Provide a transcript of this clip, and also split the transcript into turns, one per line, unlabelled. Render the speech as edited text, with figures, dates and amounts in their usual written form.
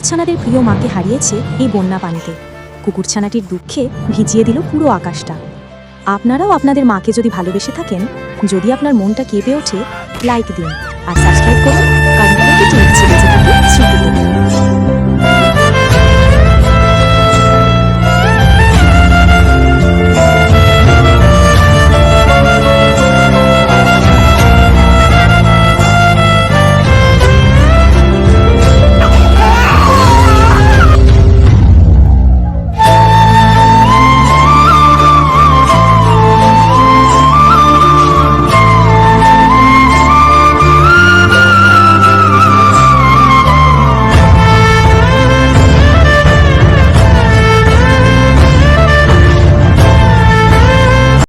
কুকুরছানাদের প্রিয় মাকে হারিয়েছে এই বন্যা পানিতে। কুকুরছানাটির দুঃখে ভিজিয়ে দিল পুরো আকাশটা। আপনারাও আপনাদের মাকে যদি ভালোবেসে থাকেন, যদি আপনার মনটা কেঁপে ওঠে, লাইক দিন আর সাবস্ক্রাইব করুন, কারণ প্রতিটি ইচ্ছে বেঁচে থাকে স্মৃতিতে।